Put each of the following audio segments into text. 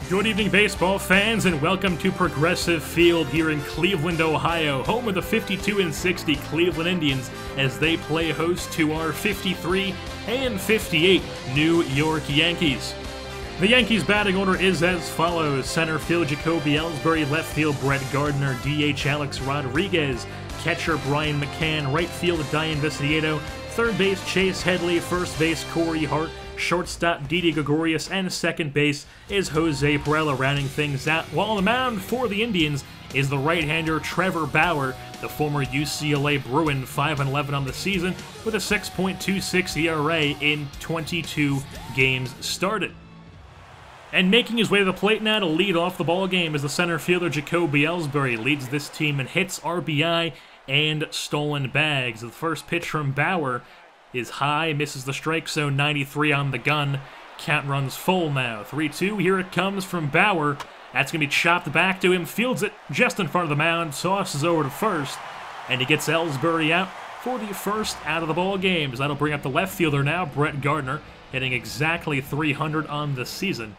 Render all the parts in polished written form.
Good evening, baseball fans, and welcome to Progressive Field here in Cleveland, Ohio, home of the 52-60 Cleveland Indians as they play host to our 53-58 New York Yankees. The Yankees' batting order is as follows: center field Jacoby Ellsbury, left field Brett Gardner, DH Alex Rodriguez, catcher Brian McCann, right field Diane Viciedo, third base Chase Headley, first base Corey Hart, shortstop Didi Gregorius, and second base is Jose PIRELA, rounding things out. While on the mound for the Indians is the right-hander Trevor Bauer, the former UCLA Bruin, 5-11 on the season with a 6.26 ERA in 22 games started. And making his way to the plate now to lead off the ball game is the center fielder Jacoby Ellsbury. Leads this team in hits, RBI, and stolen bags. The first pitch from Bauer is high, misses the strike zone, 93 on the gun. Count runs full now. 3-2, here it comes from Bauer. That's going to be chopped back to him, fields it just in front of the mound, tosses over to first, and he gets Ellsbury out for the first out of the ball game. That'll bring up the left fielder now, Brett Gardner, hitting exactly 300 on the season.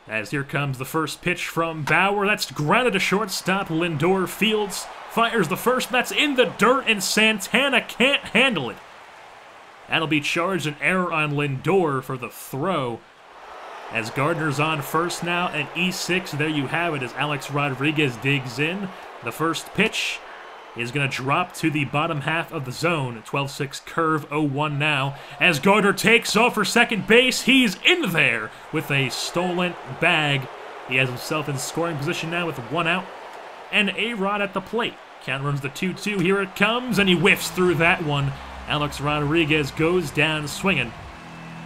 As here comes the first pitch from Bauer, that's grounded to shortstop. Lindor fields, fires the first, that's in the dirt, and Santana can't handle it. That'll be charged, an error on Lindor for the throw. As Gardner's on first now, and E6, there you have it as Alex Rodriguez digs in. The first pitch is going to drop to the bottom half of the zone. 12-6 curve, 0-1 now. As Gardner takes off for second base, he's in there with a stolen bag. He has himself in scoring position now with one out. And A-Rod at the plate. Count runs the 2-2. Here it comes, and he whiffs through that one. Alex Rodriguez goes down swinging.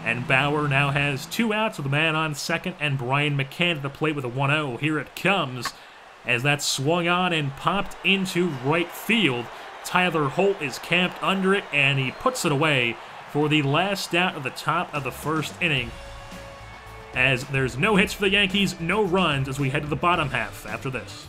And Bauer now has two outs with a man on second, and Brian McCann at the plate with a 1-0. Here it comes, as that swung on and popped into right field. Tyler Holt is camped under it, and he puts it away for the last out of the top of the first inning. As there's no hits for the Yankees, no runs as we head to the bottom half after this.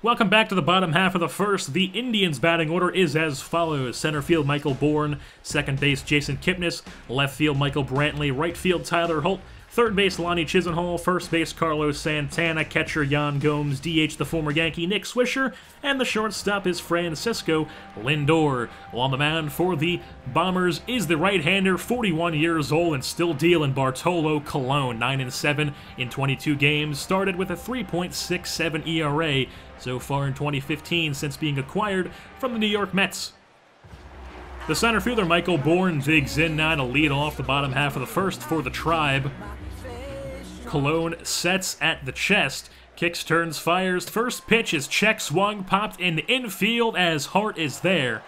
Welcome back to the bottom half of the first. The Indians' batting order is as follows: center field Michael Bourne, second base Jason Kipnis, left field Michael Brantley, right field Tyler Holt, third base Lonnie Chisenhall, first base Carlos Santana, catcher Yan Gomes, DH the former Yankee Nick Swisher, and the shortstop is Francisco Lindor. While on the mound for the Bombers is the right-hander, 41 years old and still dealing, Bartolo Colon, 9-7 in 22 games, started with a 3.67 ERA so far in 2015 since being acquired from the New York Mets. The center fielder Michael Bourne digs in now to lead off the bottom half of the first for the Tribe. Colon sets at the chest, kicks, turns, fires. First pitch is check swung, popped in the infield as Hart is there.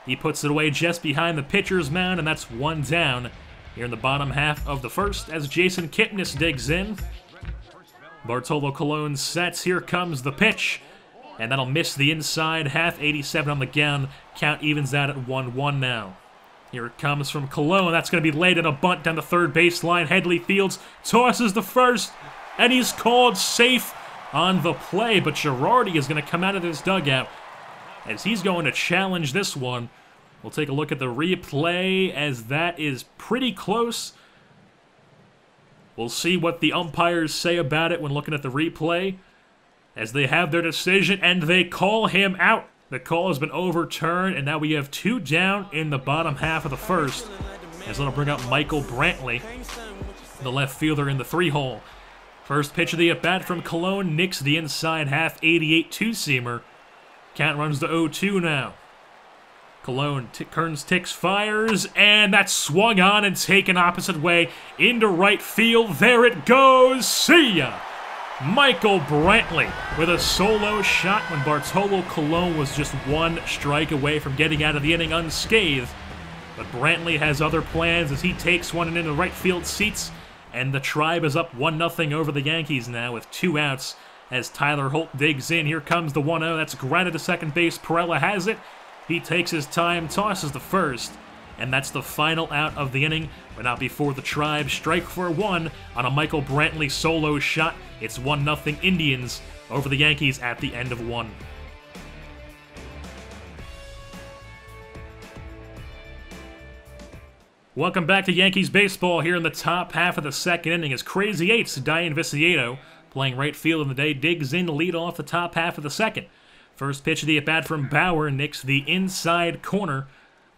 He puts it away just behind the pitcher's mound, and that's one down here in the bottom half of the first as Jason Kipnis digs in. Bartolo Colon sets, here comes the pitch, and that'll miss the inside half, 87 on the gun. Count evens out at 1-1 now. Here it comes from Colon, that's going to be laid in a bunt down the third baseline. Headley fields, tosses the first, and he's called safe on the play, but Girardi is going to come out of this dugout as he's going to challenge this one. We'll take a look at the replay as that is pretty close. We'll see what the umpires say about it when looking at the replay as they have their decision, and they call him out. The call has been overturned, and now we have two down in the bottom half of the first, as that'll bring up Michael Brantley, the left fielder in the 3-hole. First pitch of the at-bat from Colon, nicks the inside half, 88 two-seamer. Count runs to 0-2 now. Colon turns, ticks, fires, and that's swung on and taken opposite way into right field. There it goes. See ya! Michael Brantley with a solo shot when Bartolo Colon was just one strike away from getting out of the inning unscathed. But Brantley has other plans as he takes one into right field seats, and the Tribe is up 1-0 over the Yankees now with two outs as Tyler Holt digs in. Here comes the 1-0. That's grounded to second base. PIRELA has it. He takes his time, tosses the first, and that's the final out of the inning, but not before the Tribe strike for one on a Michael Brantley solo shot. It's 1-0 Indians over the Yankees at the end of one. Welcome back to Yankees baseball here in the top half of the second inning as Crazy Eights, Diane Viciedo, playing right field in the day, digs in to lead off the top half of the second. First pitch of the at-bat from Bauer, nicks the inside corner.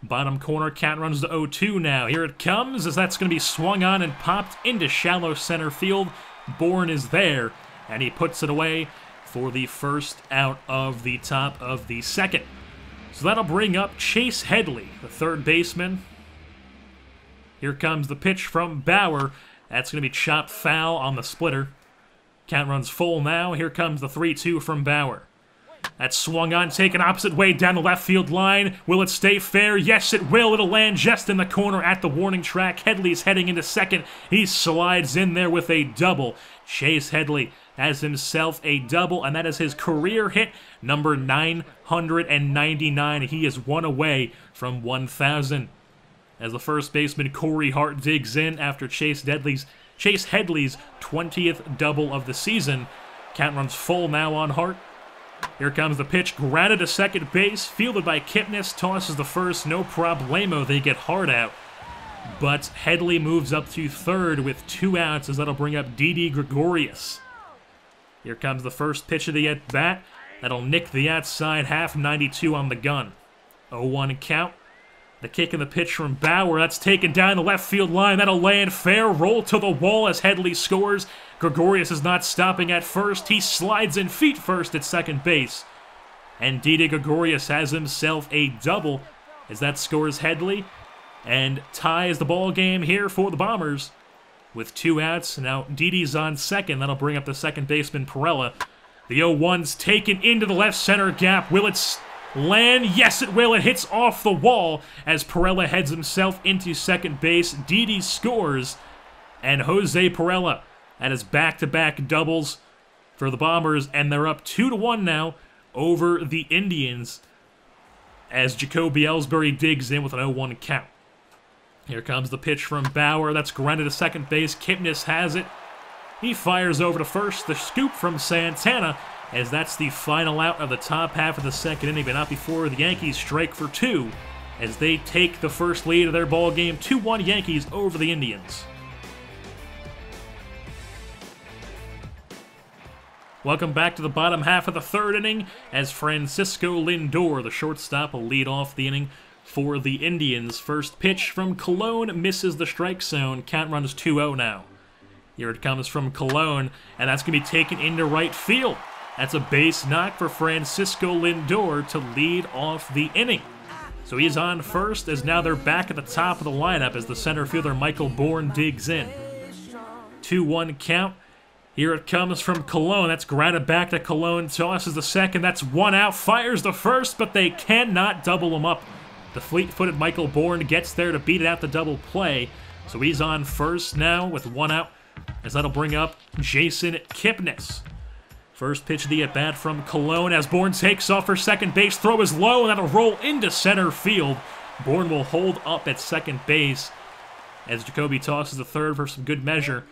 Bottom corner, count runs to 0-2 now. Here it comes as that's going to be swung on and popped into shallow center field. Bourne is there, and he puts it away for the first out of the top of the second. So that'll bring up Chase Headley, the third baseman. Here comes the pitch from Bauer. That's going to be chopped foul on the splitter. Count runs full now. Here comes the 3-2 from Bauer. That's swung on, taken opposite way down the left field line. Will it stay fair? Yes, it will. It'll land just in the corner at the warning track. Headley's heading into second. He slides in there with a double. Chase Headley has himself a double, and that is his career hit, number 999. He is one away from 1,000. As the first baseman Corey Hart digs in after Chase Headley's 20th double of the season. Count runs full now on Hart. Here comes the pitch, grounded to second base, fielded by Kipnis, tosses the first, no problemo, they get Hart out. But Headley moves up to third with 2 outs as that'll bring up Didi Gregorius. Here comes the first pitch of the at-bat. That'll nick the outside half, 92 on the gun. 0-1 count. The kick and the pitch from Bauer, that's taken down the left field line. That'll land fair, roll to the wall as Headley scores. Gregorius is not stopping at first. He slides in feet first at second base. And Didi Gregorius has himself a double as that scores Headley and ties the ball game here for the Bombers with 2 outs. Now Didi's on second. That'll bring up the second baseman, PIRELA. The 0-1's taken into the left center gap. Will it land? Yes, it will. It hits off the wall as PIRELA heads himself into second base. Didi scores, and Jose PIRELA at his back-to-back doubles for the Bombers, and they're up 2-1 now over the Indians as Jacoby Ellsbury digs in with an 0-1 count. Here comes the pitch from Bauer. That's grounded to second base. Kipnis has it. He fires over to first. The scoop from Santana, as that's the final out of the top half of the second inning, but not before the Yankees strike for 2 as they take the first lead of their ball game. 2-1 Yankees over the Indians. Welcome back to the bottom half of the third inning as Francisco Lindor, the shortstop, will lead off the inning for the Indians. First pitch from Colon misses the strike zone. Count runs 2-0 now. Here it comes from Colon, and that's going to be taken into right field. That's a base knock for Francisco Lindor to lead off the inning. So he's on first as now they're back at the top of the lineup as the center fielder Michael Bourne digs in. 2-1 count. Here it comes from Colon. That's grounded back to Colon. Tosses the second. That's 1 out. Fires the first, but they cannot double him up. The fleet-footed Michael Bourne gets there to beat it out the double play. So he's on first now with 1 out as that'll bring up Jason Kipnis. First pitch of the at-bat from Colon as Bourne takes off for second base. Throw is low, and that'll roll into center field. Bourne will hold up at second base as Jacoby tosses the third for some good measure.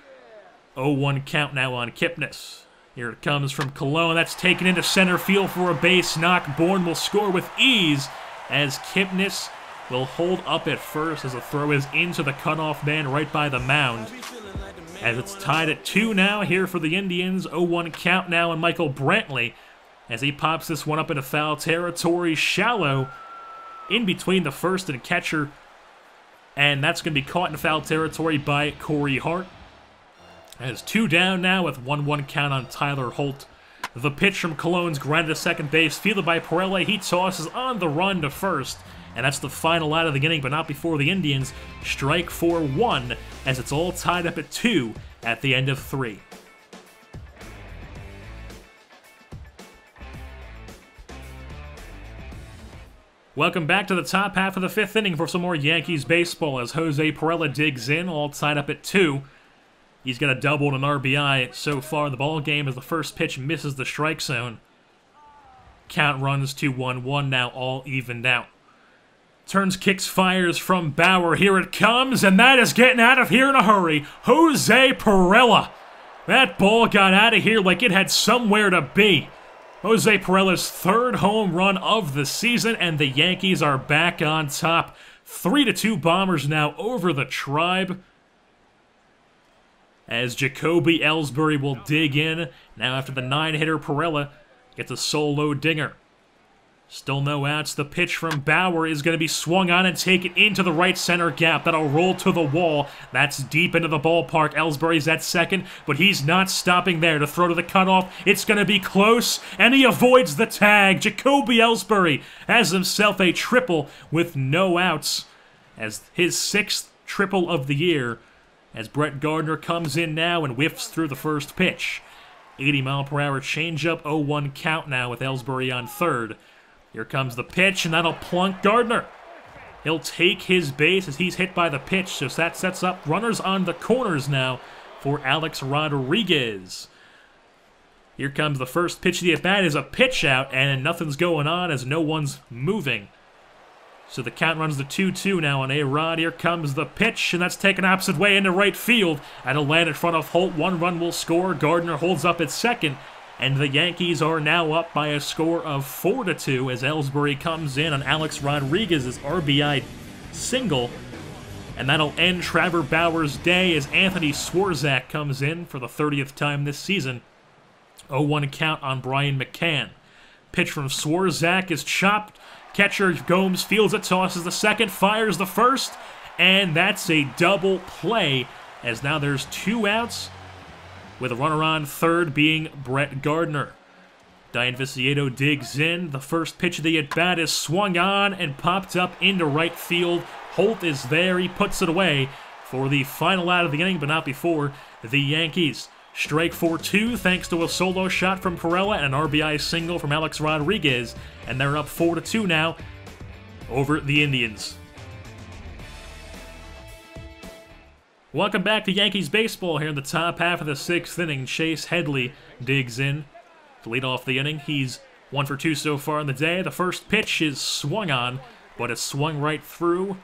0-1 count now on Kipnis. Here it comes from Colon. That's taken into center field for a base knock. Bourne will score with ease as Kipnis will hold up at first as the throw is into the cutoff man right by the mound. As it's tied at 2 now here for the Indians. 0-1 count now on Michael Brantley as he pops this one up into foul territory. Shallow in between the first and catcher. And that's going to be caught in foul territory by Corey Hart. As 2 down now with 1-1 count on Tyler Holt. The pitch from Colon's grounded to second base, fielded by PIRELA. He tosses on the run to first. And that's the final out of the inning, but not before the Indians strike for 1 as it's all tied up at 2 at the end of 3. Welcome back to the top half of the 5th inning for some more Yankees baseball as Jose PIRELA digs in, all tied up at 2. He's got a double and an RBI so far in the ball game as the first pitch misses the strike zone. Count runs to 1-1 now, all evened out. Turns, kicks, fires from Bauer. Here it comes, and that is getting out of here in a hurry. Jose PIRELA. That ball got out of here like it had somewhere to be. Jose PIRELA's 3rd home run of the season, and the Yankees are back on top. 3-2 Bombers now over the Tribe. As Jacoby Ellsbury will dig in. Now after the 9-hitter, PIRELA gets a solo dinger. Still no outs. The pitch from Bauer is going to be swung on and taken into the right center gap. That'll roll to the wall. That's deep into the ballpark. Ellsbury's at second, but he's not stopping there to throw to the cutoff. It's going to be close, and he avoids the tag. Jacoby Ellsbury has himself a triple with no outs as his 6th triple of the year, as Brett Gardner comes in now and whiffs through the first pitch. 80-mile-per-hour changeup, 0-1 count now with Ellsbury on third. Here comes the pitch, and that'll plunk Gardner. He'll take his base as he's hit by the pitch, so that sets up runners on the corners now for Alex Rodriguez. Here comes the first pitch of the at-bat is a pitch out, and nothing's going on as no one's moving. So the count runs to 2-2 now on A-Rod. Here comes the pitch, and that's taken opposite way into right field. That'll land in front of Holt. 1 run will score. Gardner holds up at second. And the Yankees are now up by a score of 4-2 as Ellsbury comes in on Alex Rodriguez's RBI single. And that'll end Trevor Bauer's day as Anthony Swarzak comes in for the 30th time this season. 0-1 count on Brian McCann. Pitch from Swarzak is chopped. Catcher Gomes fields it, tosses the second, fires the first. And that's a double play as now there's 2 outs, with a runner on third being Brett Gardner. Diane Viciedo digs in. The first pitch of the at-bat is swung on and popped up into right field. Holt is there. He puts it away for the final out of the inning, but not before the Yankees strike 4-2 thanks to a solo shot from PIRELA and an RBI single from Alex Rodriguez. And they're up 4-2 now over the Indians. Welcome back to Yankees baseball here in the top half of the 6th inning. Chase Headley digs in to lead off the inning. He's 1 for 2 so far in the day. The first pitch is swung on, but it's swung right through.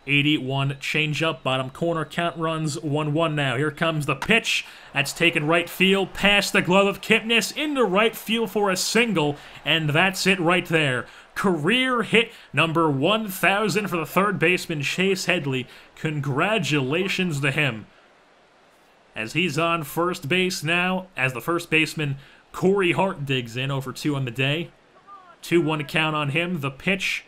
81 changeup, bottom corner, count runs 1-1 now. Here comes the pitch. That's taken right field, past the glove of Kipnis, into right field for a single, and that's it right there. Career hit number 1,000 for the third baseman, Chase Headley. Congratulations to him. As he's on first base now, as the first baseman, Corey Hart digs in, 0 for 2 on the day. 2-1 count on him. The pitch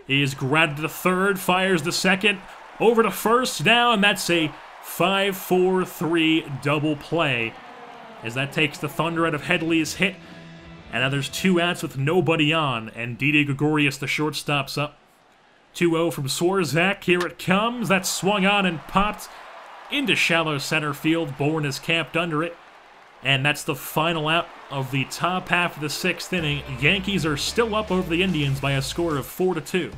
is grabbed to the third, fires the second, over to first now, and that's a 5-4-3 double play as that takes the thunder out of Headley's hit. And now there's 2 outs with nobody on, and Didi Gregorius, the shortstop's up. 2-0 from Swarzak. Here it comes. That's swung on and popped into shallow center field. Bourne is camped under it. And that's the final out of the top half of the 6th inning. Yankees are still up over the Indians by a score of 4-2.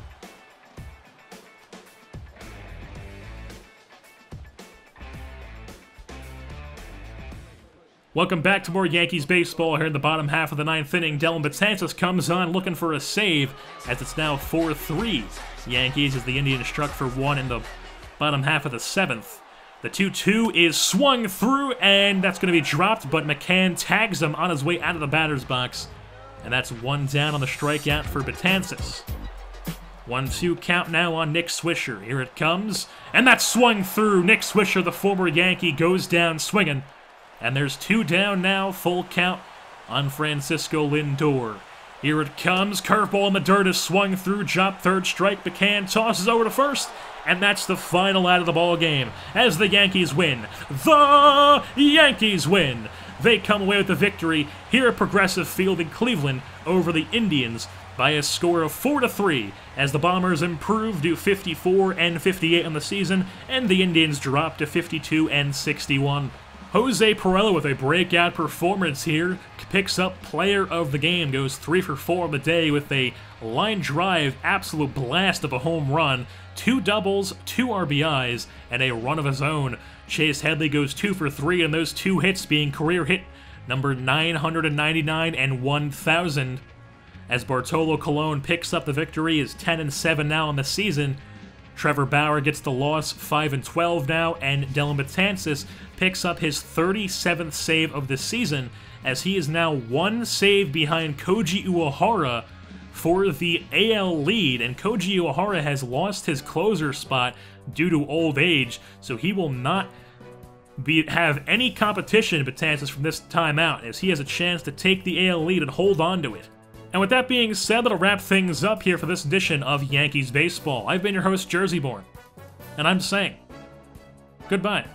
Welcome back to more Yankees baseball here in the bottom half of the 9th inning. Dellin Betances comes on looking for a save as it's now 4-3 Yankees as the Indians struck for 1 in the bottom half of the 7th. The 2-2 is swung through, and that's going to be dropped, but McCann tags him on his way out of the batter's box. And that's 1 down on the strikeout for Betances. 1-2 count now on Nick Swisher. Here it comes, and that's swung through. Nick Swisher, the former Yankee, goes down swinging. And there's 2 down now, full count on Francisco Lindor. Here it comes, curveball in the dirt is swung through, drop third strike, McCann tosses over to first, and that's the final out of the ball game as the Yankees win. The Yankees win! They come away with the victory here at Progressive Field in Cleveland over the Indians by a score of 4-3 as the Bombers improve to 54-58 on the season and the Indians drop to 52-61. Jose PIRELA with a breakout performance here, picks up player of the game, goes 3 for 4 on the day with a line drive, absolute blast of a home run, 2 doubles, 2 RBIs, and a run of his own. Chase Headley goes 2 for 3, and those 2 hits being career hit number 999 and 1,000. As Bartolo Colon picks up the victory, is 10-7 now on the season. Trevor Bauer gets the loss, 5-12 now, and Dellin Betances picks up his 37th save of the season, as he is now 1 save behind Koji Uehara for the AL lead, and Koji Uehara has lost his closer spot due to old age, so he will not have any competition Betances from this time out, as he has a chance to take the AL lead and hold on to it. And with that being said, that'll wrap things up here for this edition of Yankees Baseball. I've been your host, JerseyBorn, and I'm saying goodbye.